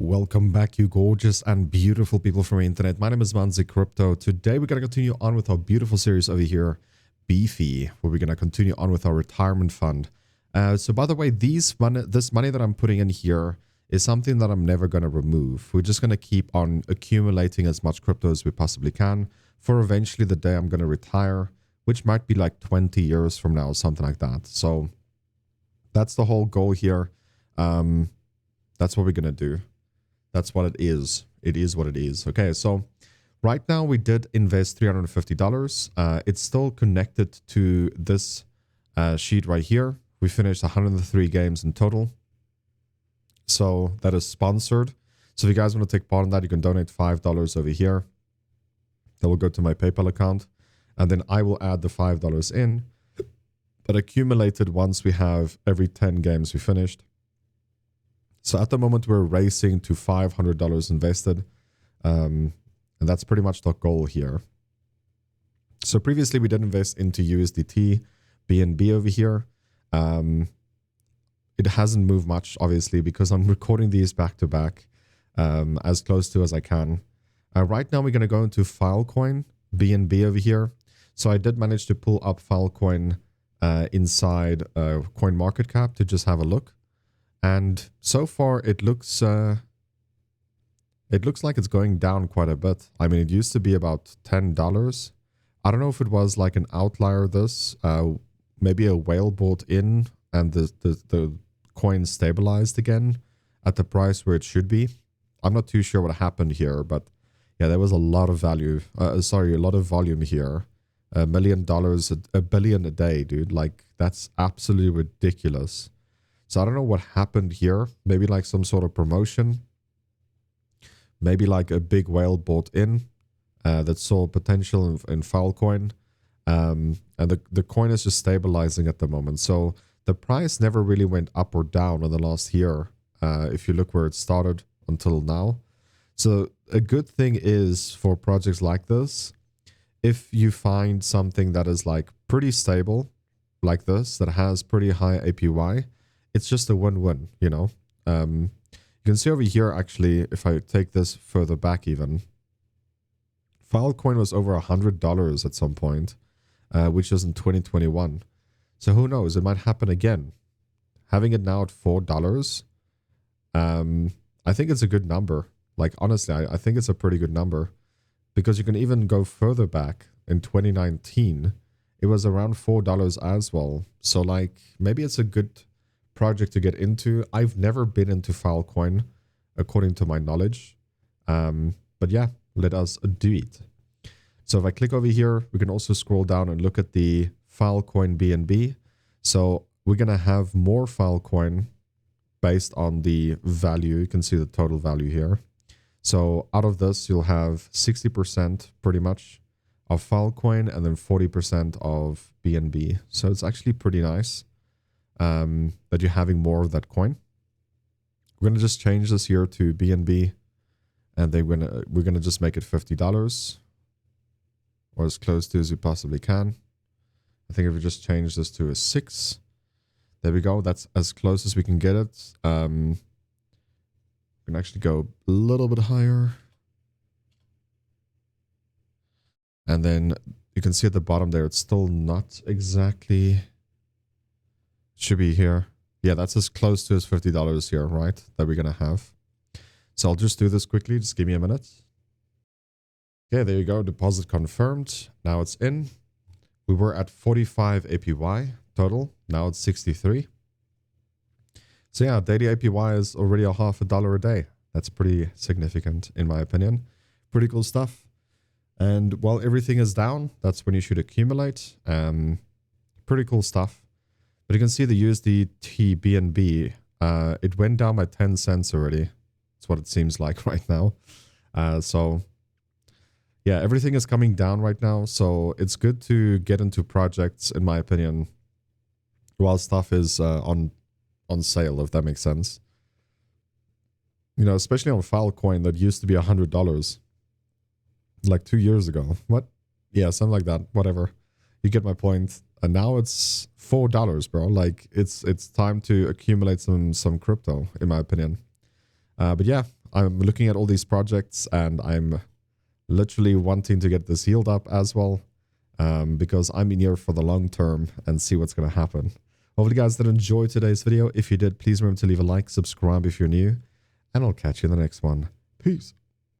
Welcome back, you gorgeous and beautiful people from the internet. My name is Manzi Crypto. Today we're going to continue on with our beautiful series over here, BEEFY, where we're going to continue on with our retirement fund. So by the way, this money that I'm putting in here is something that I'm never going to remove. We're just going to keep on accumulating as much crypto as we possibly can for eventually the day I'm going to retire, which might be like 20 years from now, something like that. So that's the whole goal here. That's what we're going to do. That's what it is. It is what it is. Okay, so right now we did invest $350. It's still connected to this sheet right here. We finished 103 games in total. So that is sponsored. So if you guys want to take part in that, you can donate $5 over here. That will go to my PayPal account. And then I will add the $5 in. But accumulated once we have every 10 games we finished. So at the moment, we're racing to $500 invested. And that's pretty much the goal here. So previously, we did invest into USDT, BNB over here. It hasn't moved much, obviously, because I'm recording these back to back as close to as I can. Right now, we're going to go into Filecoin, BNB over here. So I did manage to pull up Filecoin inside CoinMarketCap to just have a look. And so far, it looks like it's going down quite a bit. I mean, it used to be about $10. I don't know if it was like an outlier, maybe a whale bought in and the coin stabilized again at the price where it should be. I'm not too sure what happened here, but yeah, there was a lot of value. A lot of volume here. $1 million, a billion a day, dude. Like, that's absolutely ridiculous. So I don't know what happened here. Maybe like some sort of promotion. Maybe like a big whale bought in that saw potential in Filecoin. And the coin is just stabilizing at the moment. So the price never really went up or down in the last year. If you look where it started until now. So a good thing is for projects like this, if you find something that is like pretty stable like this, that has pretty high APY, it's just a win-win, you know. You can see over here, actually, if I take this further back even, Filecoin was over $100 at some point, which was in 2021. So who knows? It might happen again. Having it now at $4, I think it's a good number. Like, honestly, I think it's a pretty good number because you can even go further back. In 2019, it was around $4 as well. So, like, maybe it's a good project to get into. I've never been into Filecoin, according to my knowledge. But yeah, let us do it. So if I click over here, we can also scroll down and look at the Filecoin BNB. So we're going to have more Filecoin based on the value. You can see the total value here. So out of this, you'll have 60% pretty much of Filecoin and then 40% of BNB. So it's actually pretty nice. That you're having more of that coin. We're gonna just change this here to BNB, and then we're gonna just make it $50 or as close to as we possibly can. I think if we just change this to a 6, there we go. That's as close as we can get it. We can actually go a little bit higher, and then you can see at the bottom there, it's still not exactly. Should be here. Yeah, that's as close to as $50 here, right? That we're going to have. So I'll just do this quickly. Just give me a minute. Okay, there you go. Deposit confirmed. Now it's in. We were at 45 APY total. Now it's 63. So yeah, daily APY is already a $0.50 a day. That's pretty significant in my opinion. Pretty cool stuff. And while everything is down, that's when you should accumulate. Pretty cool stuff. But you can see the USDT BNB, it went down by 10 cents already. That's what it seems like right now. So, yeah, everything is coming down right now. So it's good to get into projects, in my opinion, while stuff is on sale, if that makes sense. You know, especially on Filecoin that used to be $100 like 2 years ago. What? Yeah, something like that. Whatever. You get my point. And now it's $4, bro. Like it's time to accumulate some crypto, in my opinion. But yeah, I'm looking at all these projects and I'm literally wanting to get this healed up as well, because I'm in here for the long term and see what's going to happen. Hopefully you guys did enjoy today's video. If you did, please remember to leave a like, subscribe if you're new, and I'll catch you in the next one. Peace.